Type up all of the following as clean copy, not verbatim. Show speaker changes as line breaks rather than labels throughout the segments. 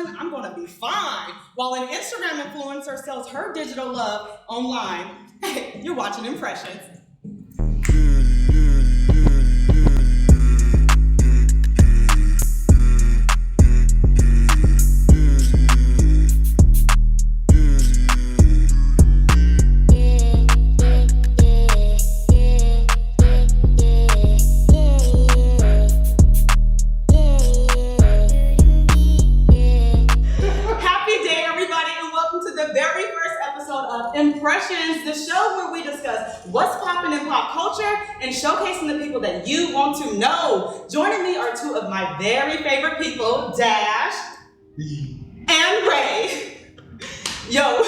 person, I'm gonna be fine. While an Instagram influencer sells her digital love online, you're watching Impressions. Impressions, the show where we discuss what's popping in pop culture and showcasing the people that you want to know. Joining me are two of my very favorite people, Dash and Ray. Yo,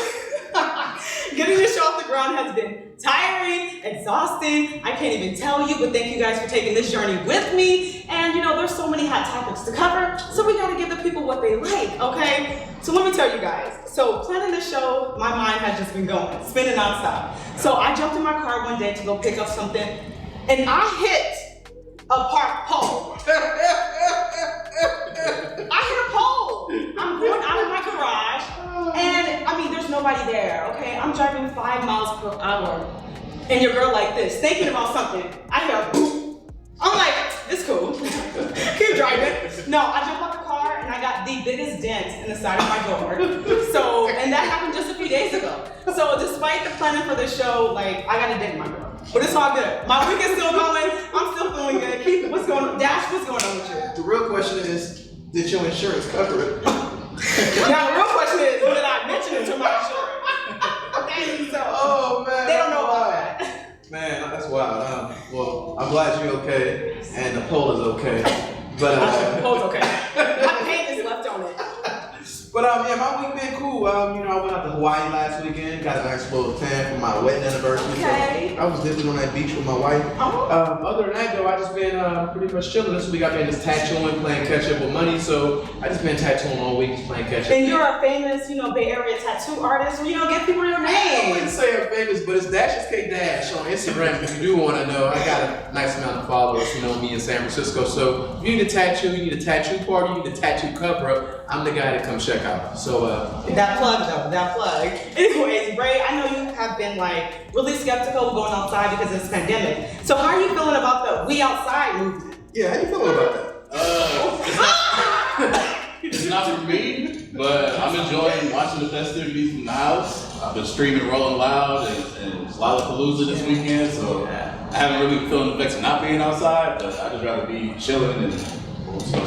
getting this show off the ground has been tiring, exhausting. I can't even tell you, but thank you guys for taking this journey with me. And you know, there's so many hot topics to cover, so we gotta give the people what they like, okay? So let me tell you guys. So planning this show, my mind has just been going, spinning nonstop. So I jumped in my car one day to go pick up something, and I hit a park pole. I hit a pole. I'm going out of my garage, and I mean, there's nobody there, okay? I'm driving 5 miles per hour, and your girl like this, thinking about something. I hear a boom. I'm like, it's cool. Keep driving. No, I jump out the car, and I got the biggest dent in the side of my door. So, and that happened just a few days ago. So despite the planning for this show, like, I got a dent in my door. But it's all good. My week is still going. I'm still feeling good. Keith, what's going on? Dash, what's going on with you?
The real question is, did your insurance cover it?
Now the real question is, did I mention it to my insurance? Okay, so
oh man,
they don't know about that.
Man, that's wild. Well, I'm glad you're okay, and the poll is okay. But
the poll's okay. My paint is left on it.
But yeah, my week been cool. You know, I went out to Hawaii last weekend, got a nice little tan for my wedding anniversary.
Okay.
So I was dipping on that beach with my wife.
Oh.
Other than that though, I just been pretty much chilling. This week I've been just tattooing, playing catch up with money. So I just been tattooing all week, just playing catch up.
And you're a famous, you know, Bay Area tattoo artist. So, you know, give people your
I
name.
wouldn't say I'm famous, but it's Dashes K Dash on Instagram. If you do want to know, I got a nice amount of followers who know me in San Francisco. So if you need a tattoo, you need a tattoo party, you need a tattoo cover up, I'm the guy to come check out. So
that plug though, that plug. Anyways, Ray, I know you have been like really skeptical going outside because of this pandemic. So how are you feeling about the We Outside movement?
yeah, how you feeling about
that? It's not for me, but I'm enjoying watching the festivities from the house. I've been streaming Rolling Loud and Lollapalooza this weekend, so I haven't really feeling the effects of not being outside, but I'd just rather be chilling and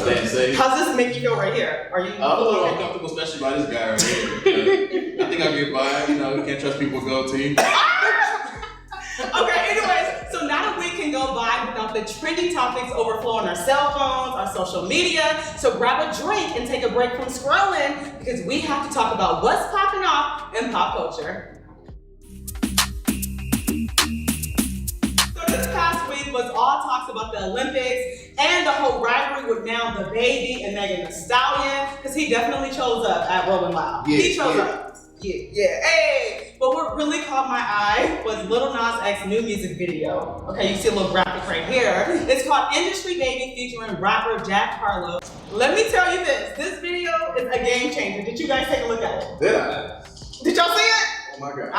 staying safe.
How's this make you feel right here? Are you
I'm a little uncomfortable, especially by this guy right here. I think I'll get by. You know, you can't trust people with goatee.
Okay, anyways, so not a week can go by without the trending topics overflowing our cell phones, our social media. So grab a drink and take a break from scrolling because we have to talk about what's popping off in pop culture. So this past week was all talks about the Olympics and the whole rivalry with now the baby and Megan Thee Stallion, because he definitely chose up at Rolling Loud.
Yeah,
He chose up. Yeah, hey! But what really caught my eye was Lil Nas X's new music video. Okay, you see a little graphic right here. It's called Industry Baby featuring rapper Jack Harlow. Let me tell you this video is a game changer. Did you guys take a look at it?
Did I?
Did y'all see it?
Oh my god.
I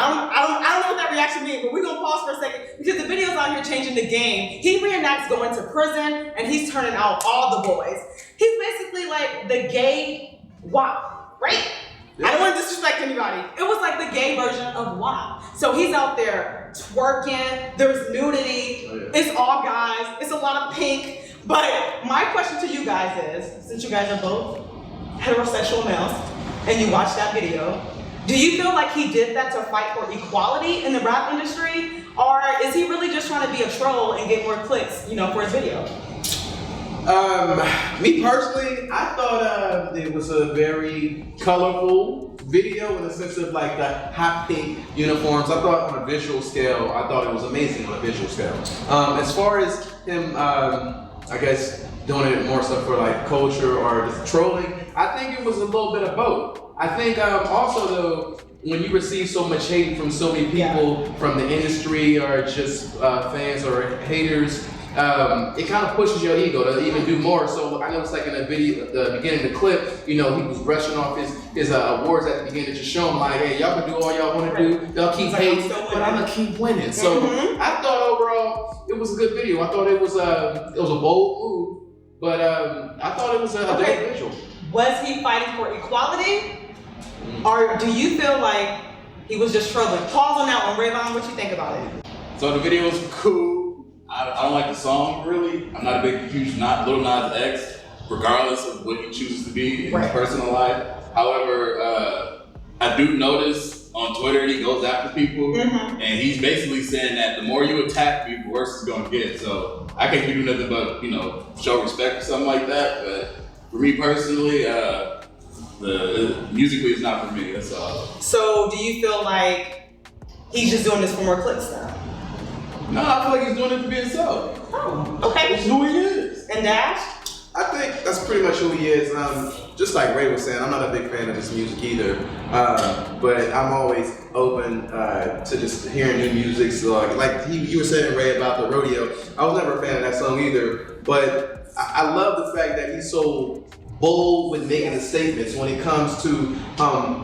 don't know what that reaction means, but we're gonna pause for a second because the video's out here changing the game. He reenacts going to prison and he's turning out all the boys. He's basically like the gay WAP, right? I don't want to disrespect anybody. It was like the gay version of WAP. So he's out there twerking, there's nudity, it's all guys, it's a lot of pink. But my question to you guys is, since you guys are both heterosexual males and you watched that video, do you feel like he did that to fight for equality in the rap industry? Or is he really just trying to be a troll and get more clicks, you know, for his video?
Me personally, I thought it was a very colorful video in the sense of like the hot pink uniforms. I thought on a visual scale, I thought it was amazing on a visual scale. As far as him, I guess doing it more stuff for like culture or just trolling, I think it was a little bit of both. I think also though, when you receive so much hate from so many people from the industry or just fans or haters, it kind of pushes your ego to even do more. So I noticed like in the video, the beginning of the clip, you know, he was brushing off his awards at the beginning to show him like, hey, y'all can do all y'all want to do. Y'all keep hating, but I'm gonna keep winning. So I thought overall it was a good video. I thought it was a bold move, but I thought it was a good visual.
Was he fighting for equality, or do you feel like he was just trolling? Pause on that one, Rayvon. What you think about it?
So the video was cool. I don't like the song really. I'm not a big, huge Lil Nas X, regardless of what he chooses to be in his personal life. However, I do notice on Twitter he goes after people, and he's basically saying that the more you attack me, the worse it's gonna get. So I can't do nothing but, you know, show respect or something like that. But for me personally, the musically is not for me. That's all.
So do you feel like he's just doing this for more clicks now?
No, I feel like he's doing it to be himself.
Oh, okay.
It's who he is.
And Dash?
I think that's pretty much who he is. Just like Ray was saying, I'm not a big fan of this music either, but I'm always open to just hearing new music. So like you were saying, Ray, about the rodeo. I was never a fan of that song either, but I love the fact that he's so bold with making the statements when it comes to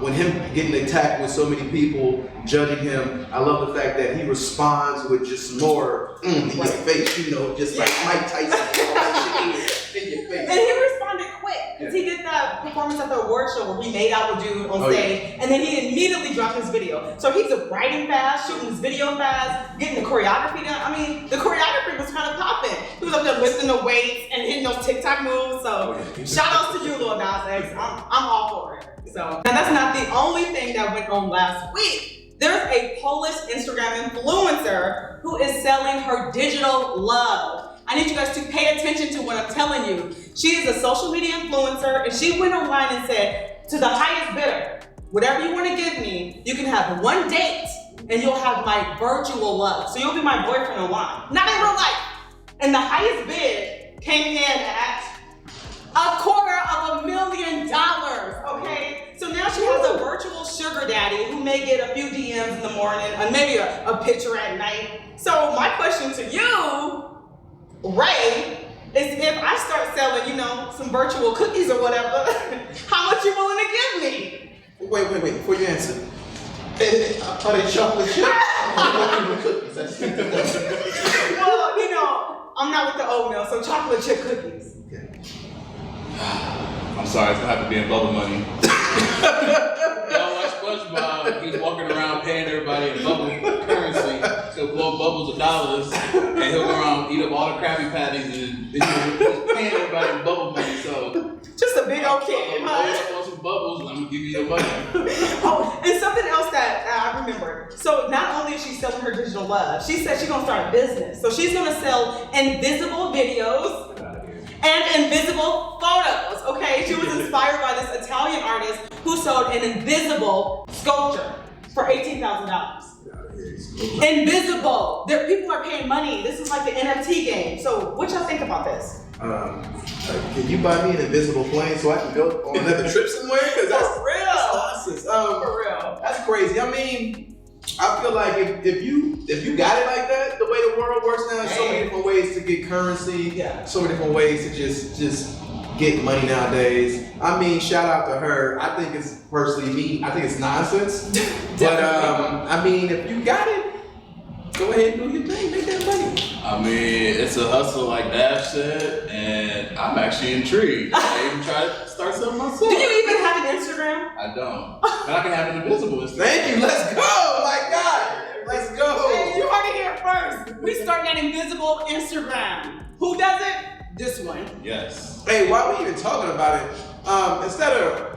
when him getting attacked with so many people judging him. I love the fact that he responds with just more in your face, you know, just like Mike Tyson, all that shit in your face.
And he responded quick, because he did that performance at the award show where he made out with dude on stage, and then he immediately dropped his video. So he's writing fast, shooting his video fast, getting the choreography done. I mean, the choreography was kind of popping. He was up there lifting the weights and hitting those TikTok moves. So shout outs to you, Lil Nas X. I'm all for it. So, and that's not the only thing that went on last week. There's a Polish Instagram influencer who is selling her digital love. I need you guys to pay attention to what I'm telling you. She is a social media influencer, and she went online and said, to the highest bidder, whatever you want to give me, you can have one date, and you'll have my virtual love. So you'll be my boyfriend online, not in real life. And the highest bid came in at $250,000, okay? So now she has a virtual sugar daddy who may get a few DMs in the morning and maybe a picture at night. So my question to you, Ray, is if I start selling, you know, some virtual cookies or whatever, how much you willing to give me?
Wait, before you answer. Are they chocolate chip?
Well, you know, I'm not with the oatmeal, so chocolate chip cookies.
Okay.
I'm sorry, it's gonna have to be in bubble money. Y'all watch SpongeBob, he's walking around paying everybody in bubble currency. He'll blow bubbles of dollars, and he'll go around eat up all the Krabby Patties, and he's paying everybody in bubble money. So
just a big old kid,
huh? Blow up on some bubbles, and I'm gonna give you your money.
Oh, and something else that I remember. So not only is she selling her digital love, she said she's gonna start a business. So she's gonna sell invisible videos and invisible photos, okay? She was inspired by this Italian artist who sold an invisible sculpture for $18,000. Invisible. People are paying money. This is like the NFT game. So what y'all think about this?
Can you buy me an invisible plane so I can go on another trip somewhere? Because that's
real.
That's nonsense. For real. That's crazy. I mean, I feel like if you got it like that, the way the world works now, there's so many different ways to get currency. So many different ways to just get money nowadays. I mean, shout out to her. I think it's personally me. I think it's nonsense. But I mean, if you got it, go ahead and do your thing. Make that money.
I mean, it's a hustle like Dash said, and I'm actually intrigued. I even try to start something myself.
Do you even have an Instagram?
I don't. But I can have an invisible Instagram.
Thank you. Let's go. My God. Let's go.
Hey, you heard it here first. We start that invisible Instagram. Who does it? This one.
Yes.
Hey, while we even talking about it, instead of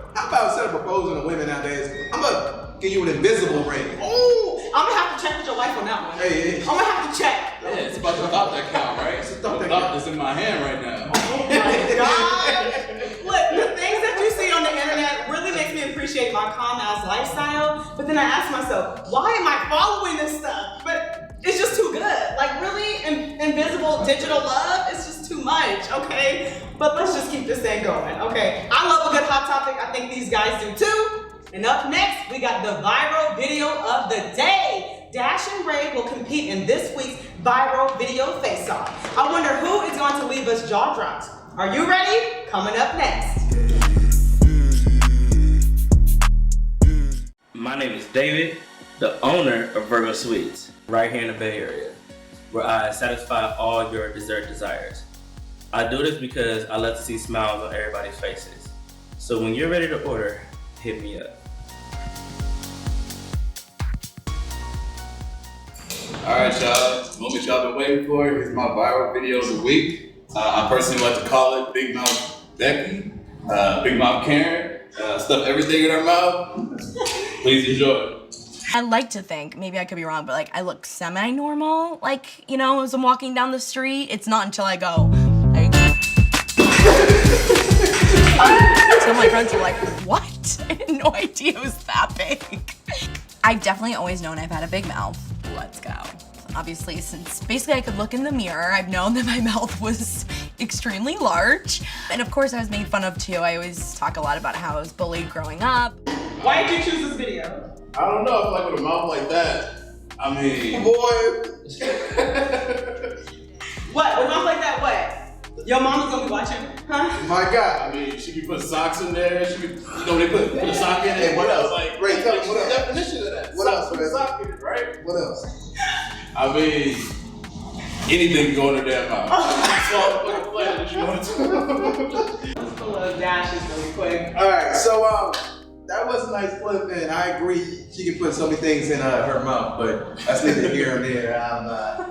proposing to women nowadays, I'm gonna give you an invisible ring.
Oh, I'm gonna have to check with your wife on that one.
Hey.
I'm gonna have to check.
Yeah, it's about the thought that count, right? It's the thought that's in my hand right now.
Oh my God. Look, the things that you see on the internet really makes me appreciate my calm ass lifestyle. But then I ask myself, why am I following this stuff? But it's just too good. Like really, invisible digital love is just too much, okay? But let's just keep this thing going, okay? I love a good hot topic. I think these guys do too. And up next, we got the viral video of the day. Dash and Ray will compete in this week's viral video face-off. I wonder who is going to leave us jaw dropped. Are you ready? Coming up next.
My name is David, the owner of Virgo Sweets, right here in the Bay Area, where I satisfy all your dessert desires. I do this because I love to see smiles on everybody's faces. So when you're ready to order, hit me up.
Alright, y'all. The moment y'all been waiting for is my viral video of the week. I personally like to call it Big Mouth Becky, Big Mouth Karen, stuff everything in her mouth. Please enjoy.
I like to think, maybe I could be wrong, but like I look semi-normal, like, you know, as I'm walking down the street. It's not until I go, so my friends are like, what? I had no idea it was that big. I've definitely always known I've had a big mouth. Let's go. Obviously, since basically I could look in the mirror, I've known that my mouth was extremely large. And of course I was made fun of too. I always talk a lot about how I was bullied growing up.
Why did you choose this video?
I don't know, if like with a mouth like that, I mean...
Boy.
What? With a mouth like that, what? Your mama's gonna be watching, huh?
My God.
I mean, she could put socks in there, she could, you know, they put a sock in it.
Hey, what else?
Like,
Ray, tell me,
what's
what
the
else?
definition of that?
What else,
Put a
man?
sock in it, right?
What else?
I mean, anything can go in her damn mouth. Small fucking flat that you want to.
Let's pull up dashes really quick.
Alright, so that was a nice clip, and I agree she can put so many things in her mouth, but that's neither here nor there.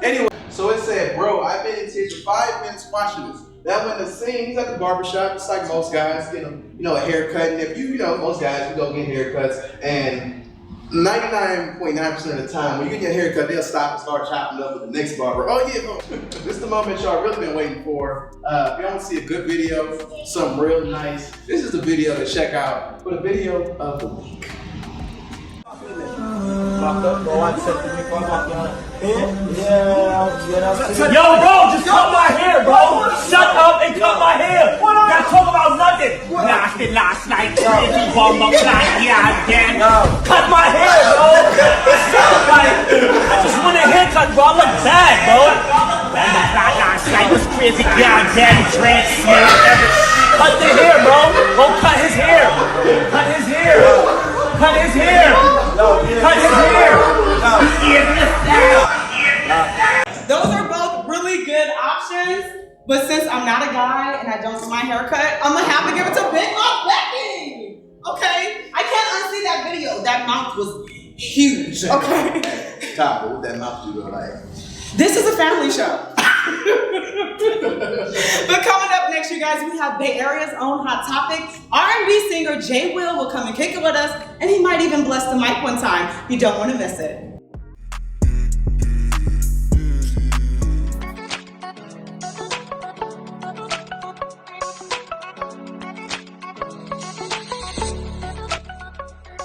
Anyway, so it said, bro, I've been in tears for 5 minutes watching this. That went the scene, he's at the barbershop, just like most guys, getting, a haircut. And if you know, most guys, we go get haircuts, and 99.9% of the time, when you get your haircut, they'll stop and start chopping up with the next barber. Oh yeah, this is the moment y'all really been waiting for. If y'all want to see a good video, something real nice, this is the video to check out for the video of the week.
Yo, bro, just cut my hair, bro. Shut up and cut my hair. You gotta talk about nothing. Lasted last night, crazy bomb up like, yeah, again. Cut my hair, bro. Like, I just want a haircut, bro. I look bad, bro. And the flat last night was crazy, yeah, again. Dread, smear, everything. Cut the hair, bro. Go cut his hair. Cut his hair. Cut his hair. Cut his hair.
Those are both really good options, but since I'm not a guy and I don't do my haircut, I'm gonna have to give it to Big Mouth Becky. Okay? I can't unsee that video. That mouth was huge. Okay?
Top, what that mouth do like?
This is a family show. But coming up next, you guys, we have Bay Area's own Hot Topic. R&B singer J.Will will come and kick it with us, and he might even bless the mic one time. You don't want to miss it.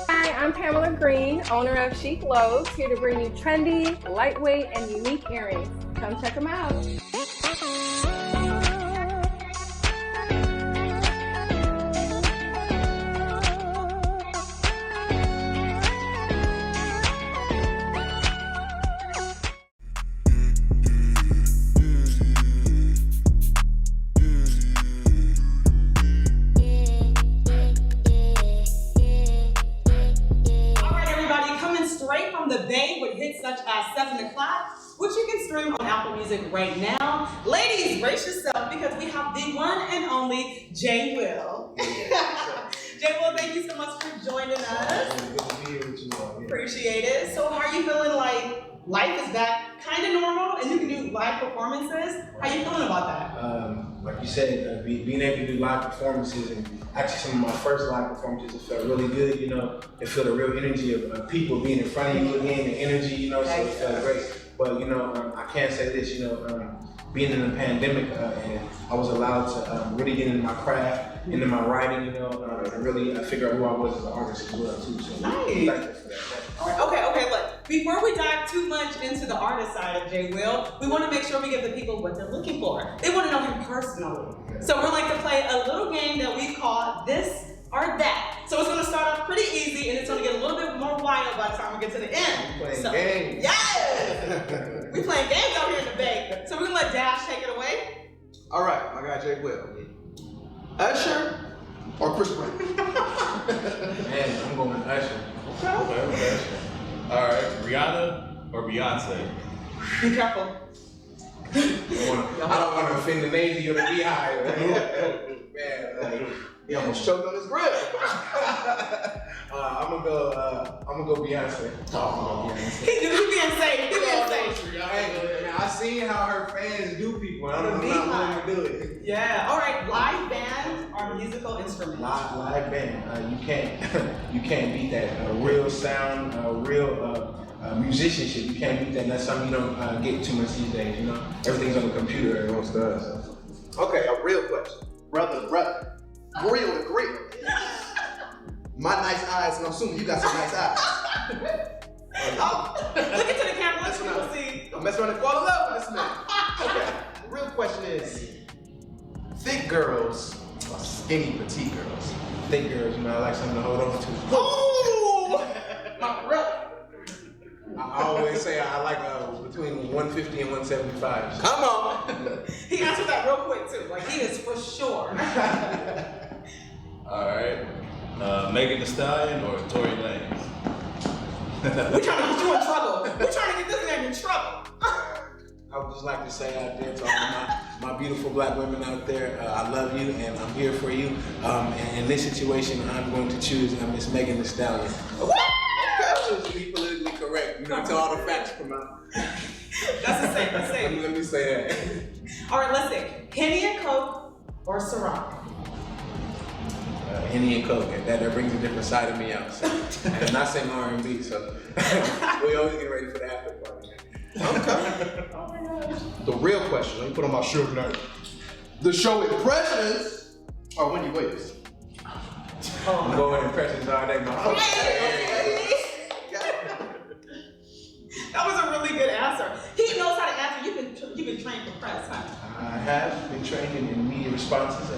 I'm Pamela Green, owner of Chic Loaves, here to bring you trendy, lightweight, and unique earrings. Come check them out.
The Bay with hits such as 7 O'Clock, which you can stream on Apple Music right now. Ladies, brace yourself because we have the one and only J.Will. J.Will, thank you so much for joining us.
Good to be here with you all.
Appreciate it. So how are you feeling like life is back kind of normal and you can do live performances? How you feeling about that?
Like you said, being able to do live performances, and actually some of my first live performances, it felt really good, it felt the real energy of people being in front of you again, the energy, so it felt great. But, I can't say this, being in the pandemic, and I was allowed to really get into my craft, into my writing, and really figure out who I was as an artist as well, too. So
nice.
I'm thankful for that.
All right, okay, look, before we dive too much into the artist side of J.Will, we want to make sure we give the people what they're looking for. They want to know him personally. So we're like to play a little game that we call This or That. So it's going to start off pretty easy and it's going to get a little bit more wild by the time we get to the end.
Playing games.
Yes! We playing games out here in the Bay. So we're gonna let Dash take it away.
All right, my guy J.Will. Usher or Chris Brown?
Man, I'm going Usher.
Okay. All right, Rihanna or Beyonce?
Be careful.
I don't want to offend the Navy or the Beehive. Man,
He almost choked on his grill.
I'm gonna go Beyonce.
He being safe. He being safe.
Hey, man, I seen how her fans do people. I'm not willing to do it.
Yeah. All right. Live bands are musical instruments.
Live band, you can't beat that. Real sound, real musicianship. You can't beat that. And that's something you don't get too much these days. You know, everything's on the computer. Everyone does.
Okay, a real question. Brother to brother. Grill to grill. My nice eyes, and I'm assuming you got some nice eyes.
Oh, look into the camera. Let's people see.
I'm messing around and fall in love with this man. Okay, the real question is, thick girls or skinny petite girls?
Thick girls, you know, I like something to hold on to.
Ooh, my brother.
I always say I like between 150 and 175.
Come on.
He answered that real quick too. Like he is for sure.
All right, Megan Thee Stallion or Tory Lanez?
We're trying to get you in trouble. We're trying to get this man in trouble.
I would just like to say out there to all my beautiful black women out there, I love you and I'm here for you. And in this situation, I'm going to choose Miss Megan Thee Stallion. Just to be politically correct, you know, until all the facts come out.
That's a safe. That's safe.
Let me say that.
All right, let's see. Henny and Coke or Ciroc?
Henny and Coke, and that brings a different side of me out. So. And I sing R&B, so we always get ready for the after party.
Okay. The real question, let me put on my shirt tonight. The show Impressions or Wendy Williams?
I'm going Impressions all day, my folks.
That was a really good answer. He knows how to answer. You've been trained for press, huh?
I have been trained in immediate responses.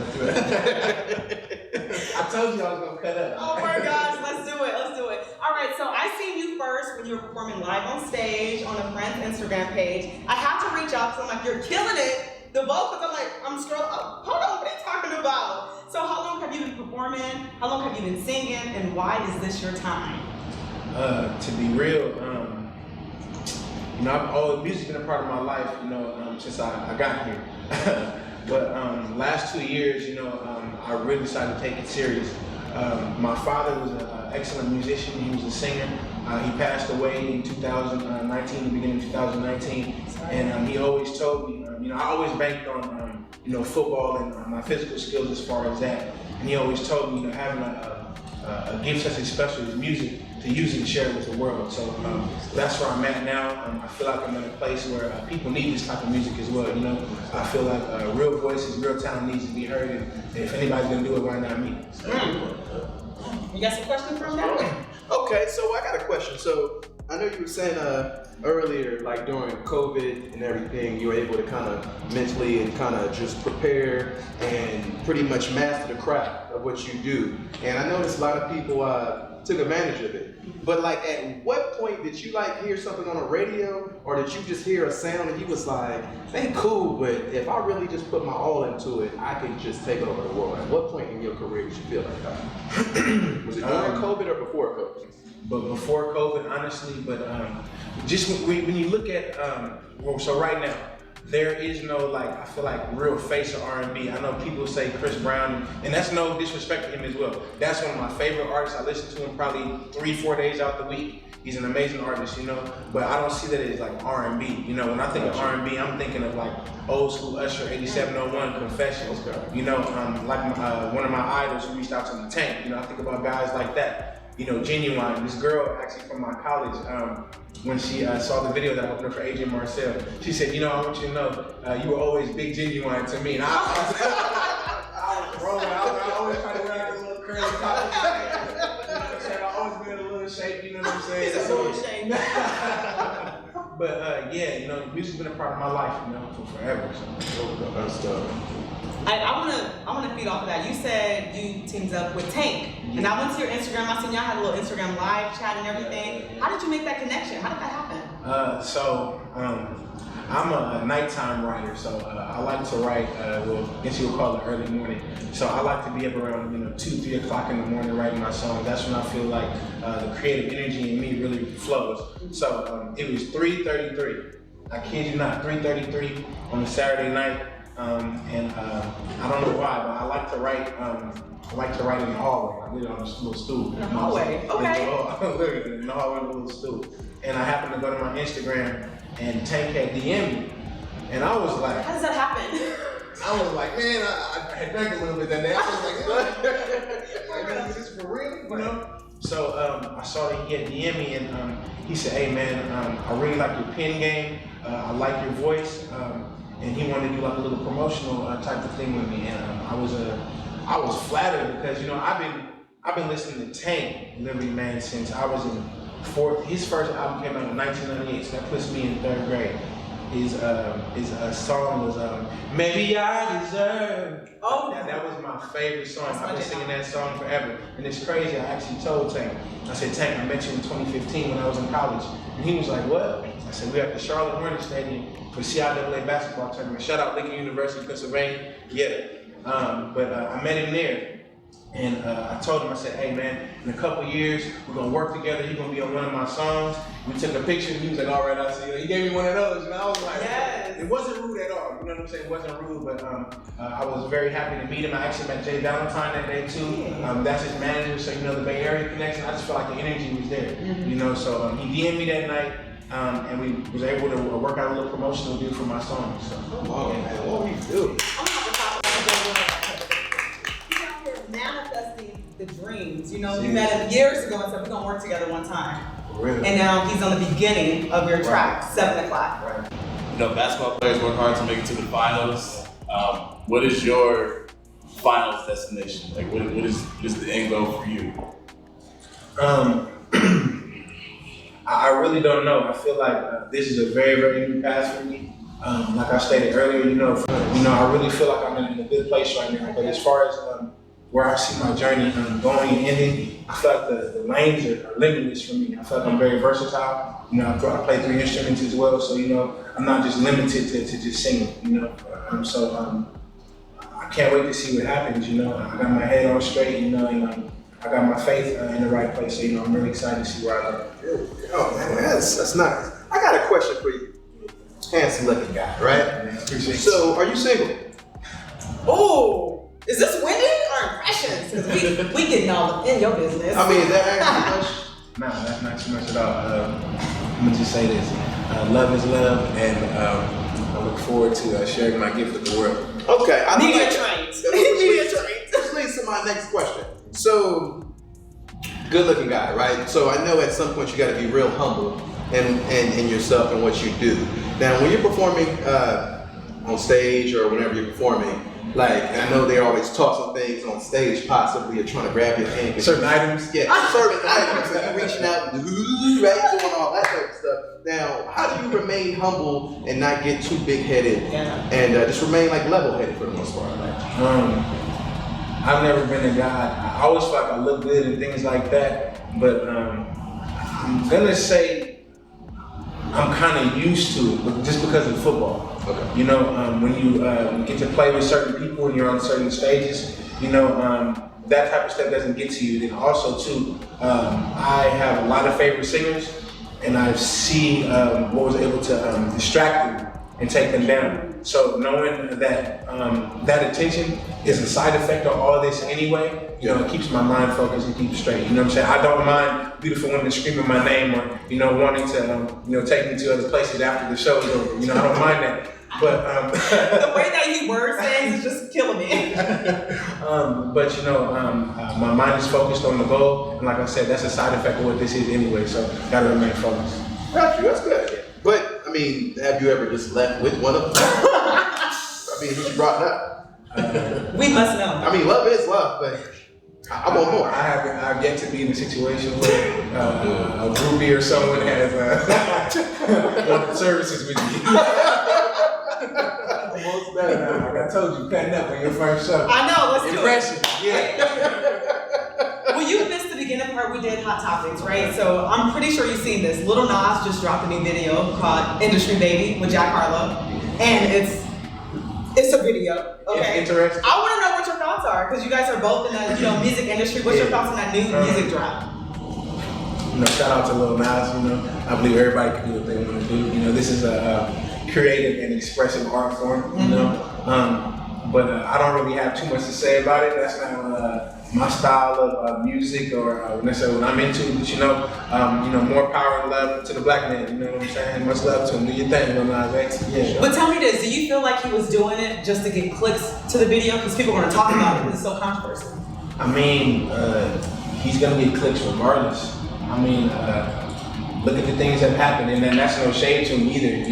I told you I was going to cut up.
Oh my gosh, let's do it. Let's do it. All right, so I seen you first when you were performing live on stage on a friend's Instagram page. I had to reach out because I'm like, you're killing it. The vocals, I'm scrolling. Oh, hold on, what are you talking about? So how long have you been performing? How long have you been singing? And why is this your time?
To be real, you know, music's been a part of my life, you know, since I got here. But last 2 years, you know, I really decided to take it serious. My father was an excellent musician. He was a singer. He passed away in 2019, the beginning of 2019. And he always told me, you know, I always banked on, you know, football and my physical skills as far as that. And he always told me, you know, having a gift such as special as music, to use it and share it with the world. So that's where I'm at now. I feel like I'm in a place where people need this type of music as well. You know, I feel like real voices, real talent needs to be heard, and if anybody's gonna do it, why not me?
You got some questions from that?
Okay, so I got a question. So I know you were saying earlier, like during COVID and everything, you were able to kind of mentally and kind of just prepare and pretty much master the craft of what you do. And I noticed a lot of people took advantage of it. But like, at what point did you like hear something on the radio, or did you just hear a sound and you was like, "Ain't cool, but if I really just put my all into it, I can just take over the world"? At what point in your career did you feel like that? Was it during COVID or before COVID?
But before COVID, honestly, but just when you look at, so right now, there is no, like, I feel like real face of R&B. I know people say Chris Brown, and that's no disrespect to him as well. That's one of my favorite artists. I listen to him probably 3-4 days out the week. He's an amazing artist, you know, but I don't see that as like R&B. You know, when I think of R&B, I'm thinking of like old school Usher, 8701, Confessions. You know, like one of my idols who reached out to me, Tank. You know, I think about guys like that. You know, Genuine. This girl actually from my college, when she saw the video that I opened up for AJ Marcel, she said, "You know, I want you to know, you were always big Genuine to me." And I was rolling. I always try to wear like a little curly top. You know what I'm saying? I always been in a little shape. You know what I'm saying?
He's a little shape.
But yeah, you know, music's been a part of my life, you know, for forever. So that's stuff.
I wanna feed off of that. You said you teamed up with Tank, and I went to your Instagram. I seen y'all had a little Instagram live chat and everything. How did you make that connection? How did that happen?
I'm a nighttime writer, so I like to write, well, I guess you'll call it early morning. So I like to be up around 2, 3 o'clock in the morning writing my songs. That's when I feel like the creative energy in me really flows. So it was 3:33. I kid you not, 3:33 on a Saturday night. I don't know why, but I like to write. I like to write in the hallway. I did it on a little stool.
In the hallway, okay.
Literally in the hallway with a little stool. And I happened to go to my Instagram, and Tank had DM'd me, and I was like,
how does that happen?
I was like, man, I had drank a little bit that day. I was like, is this for real? So I saw that he had DM'd me, and he said, hey man, I really like your pen game. I like your voice. And he wanted to do like a little promotional type of thing with me, and I was flattered because I've been listening to Tank literally, man, since I was in fourth. His first album came out in 1998, so that puts me in 3rd grade. His song was Maybe I Deserve.
Oh,
that was my favorite song. I've been singing that song forever, and it's crazy. I actually told Tank, I said, Tank, I met you in 2015 when I was in college, and he was like, what? I said, we're at the Charlotte Hornets Stadium for CIAA basketball tournament. Shout out Lincoln University, Pennsylvania. Yeah. But I met him there, and I told him, I said, hey man, in a couple years, we're gonna work together. You're gonna be on one of my songs. We took a picture, and he was like, all right, I see you. He gave me one of those, and I was like,
yes.
It wasn't rude at all. You know what I'm saying? It wasn't rude, but I was very happy to meet him. I actually met Jay Valentine that day too. That's his manager, so the Bay Area connection. I just felt like the energy was there. So he DM'd me that night. And we was able to work out a little promotional deal for my song. So,
man, what we do?
I'm gonna have to talk about he's out here manifesting the dreams. We met him years ago and said we're gonna work together one time.
Really?
And now he's on the beginning of your track, 7 o'clock.
Right.
Basketball players work hard to make it to the finals. What is your finals destination? Like, what is the end goal for you?
I really don't know. I feel like this is a very, very new path for me. Like I stated earlier, I really feel like I'm in a good place right now. But as far as where I see my journey going and ending, I feel like the lanes are limitless for me. I feel like I'm very versatile. I play 3 instruments as well, so I'm not just limited to just singing. I can't wait to see what happens. I got my head on straight, and I got my faith in the right place. So I'm really excited to see where I go.
Oh man, that's nice. I got a question for you. Handsome looking guy, right?
Man, appreciate
So, are you single?
Oh, is this winning or impressions? Because we getting all up in your business.
I mean, is that actually much?
Nah, that's not too much at all. I'm gonna just say this: love is love, and I look forward to sharing my gift with the world.
Okay, I
Media
like
trains.
Media trains. This leads to my next question. So, good looking guy, right? So I know at some point you got to be real humble in yourself and what you do. Now, when you're performing on stage or whenever you're performing, like I know they always toss some things on stage, possibly you're trying to grab your hand.
Certain items.
Yeah, certain items. So you're reaching out, right, doing all that type of stuff. Now, how do you remain humble and not get too big-headed and just remain like level-headed for the most part?
I've never been a guy. I always feel like I look good and things like that, but I'm gonna say I'm kind of used to it, but just because of football.
Okay.
When you get to play with certain people and you're on certain stages, that type of stuff doesn't get to you. Then also too, I have a lot of favorite singers, and I see what was able to distract them and take them down. So knowing that that attention is a side effect of all this anyway, it keeps my mind focused and keeps straight. You know what I'm saying? I don't mind beautiful women screaming my name or wanting to take me to other places after the show is over. I don't mind that. But
the way that he words things is just killing me.
My mind is focused on the goal, and like I said, that's a side effect of what this is anyway. So gotta remain focused.
Got you. That's good. But I mean, have you ever just left with one of them? I mean, who you brought up?
We must know.
I mean, love is love, but I want more.
I've yet to be in a situation where a groupie or someone has wanted services with me. Most better. Like I told you, cutting up on your first show.
I know. Let's
impression.
do it.
Yeah.
We well, you missed the beginning part. We did Hot Topics, right? So I'm pretty sure you've seen this. Lil Nas just dropped a new video called Industry Baby with Jack Harlow. And it's a video, okay?
It's interesting.
I want to know what your thoughts are, because you guys are both in the music industry. What's your thoughts on that new music drop?
Shout out to Lil Nas, I believe everybody can do what they want to do. This is a creative and expressive art form, but I don't really have too much to say about it. That's not my style of music or necessarily what I'm into, but more power and love to the black man, you know what I'm saying? Much love to him, do your thing, Lil Nas X. Yeah.
But tell me this, do you feel like he was doing it just to get clicks to the video? Because people are going to talk about it because it's so controversial.
I mean, he's gonna get clicks regardless. I mean, look at the things that happened, and then that's no shade to him either.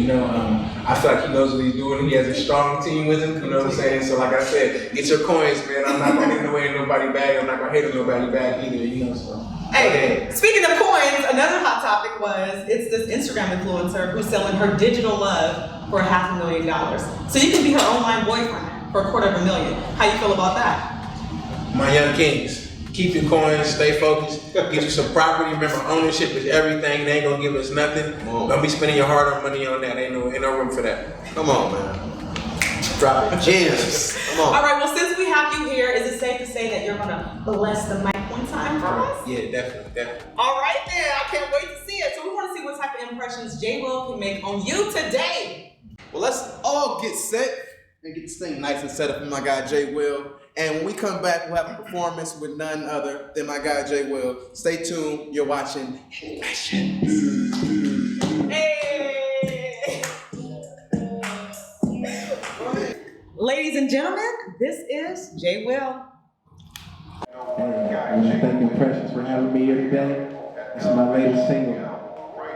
I feel like he knows what he's doing. He has a strong team with him. You know what I'm saying? So, like I said, get your coins, man. I'm not gonna get in the way of nobody's bag. I'm not gonna hate on nobody's bag either. So.
Hey, speaking of coins, another hot topic was it's this Instagram influencer who's selling her digital love for $500,000. So you can be her online boyfriend for $250,000. How you feel about that?
My young kings. Keep your coins, stay focused, get you some property. Remember, ownership is everything. They ain't gonna give us nothing. Don't be spending your hard-earned money on that. Ain't no room for that.
Come on, man. Drop it. Gems. Come on.
All right, well, since we have you here, is it safe to say that you're gonna bless the mic one time for us?
Yeah, definitely.
All right, then. I can't wait to see it. So we want to see what type of impressions J.Will can make on you today.
Well, let's all get set and get this thing nice and set up with my guy J.Will. And when we come back, we'll have a performance with none other than my guy J.Will. Stay tuned. You're watching Impressions.
Hey! Ladies and gentlemen, this is J.Will.
Hey, I want to thank Impressions for having me here today. This is my latest single,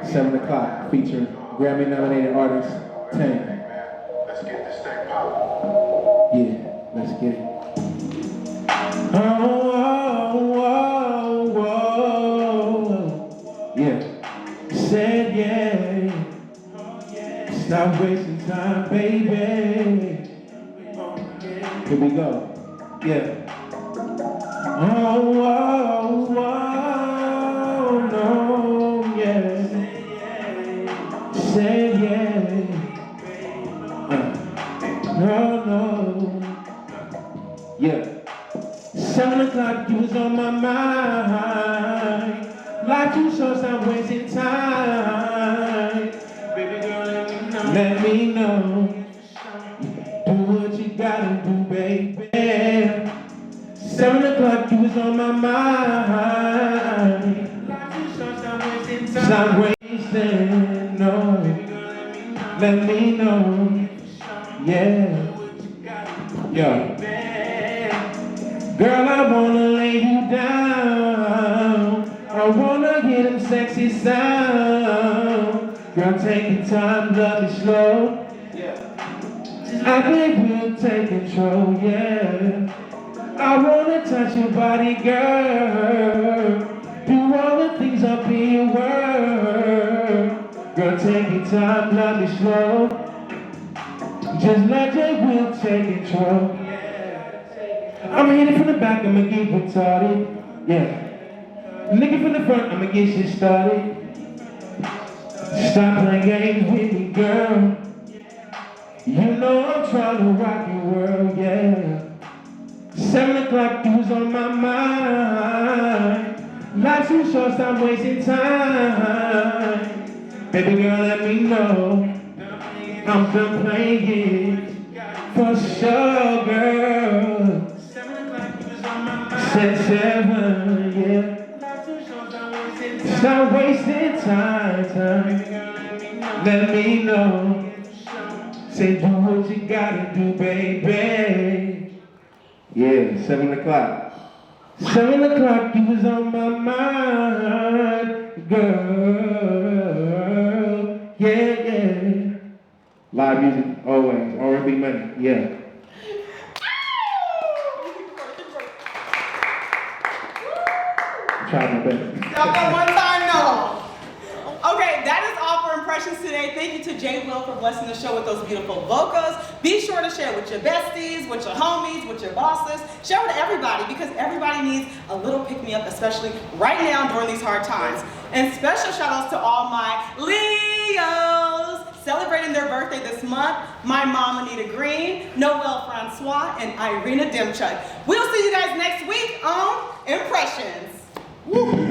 7 o'clock, featuring Grammy-nominated artist, Tyerra.
Let's get this thing poppin'.
Yeah, let's get it. Oh, oh, oh, oh. Yeah. Said yeah. Stop wasting time, baby. Here we go. Yeah. Oh, oh, oh, no, yeah. Say yeah. No, no. Yeah. 7 o'clock, you was on my mind. Life too short, stop wasting time. Baby girl, let me know. Do what you gotta do, baby. 7 o'clock, you was on my mind. Life too short, stop wasting time. Stop wasting, no. Let me know. Yeah. Yeah. Girl, I wanna lay you down. I wanna hear them sexy sound. Girl, take your time, love it slow. I think we'll take control, yeah. I wanna touch your body, girl. Do all the things up in your world. Girl, take your time, love it slow. Just let J.Will take control. I'ma hit it from the back, I'ma get retarded. Yeah. Nigga from the front, I'ma get shit started. Stop playing games with me, girl. You know I'm trying to rock your world, yeah. 7 o'clock, you was on my mind. Life too short, stop wasting time. Baby girl, let me know. I'm done playing for sure, girl. 7, yeah. Stop wasting time. Let me know. Say do what you gotta do, baby. Yeah, 7 o'clock. 7 o'clock, you was on my mind, girl. Yeah, yeah. Live music, always. R&B money, yeah. Try my best.
Y'all got one time, no. Okay, that is all for impressions. Impressions today. Thank you to J.Will for blessing the show with those beautiful vocals. Be sure to share with your besties, with your homies, with your bosses. Share with everybody because everybody needs a little pick-me-up, especially right now during these hard times. And special shout-outs to all my Leos celebrating their birthday this month. My mom, Anita Green, Noel Francois, and Irina Demchuk. We'll see you guys next week on Impressions. Woo.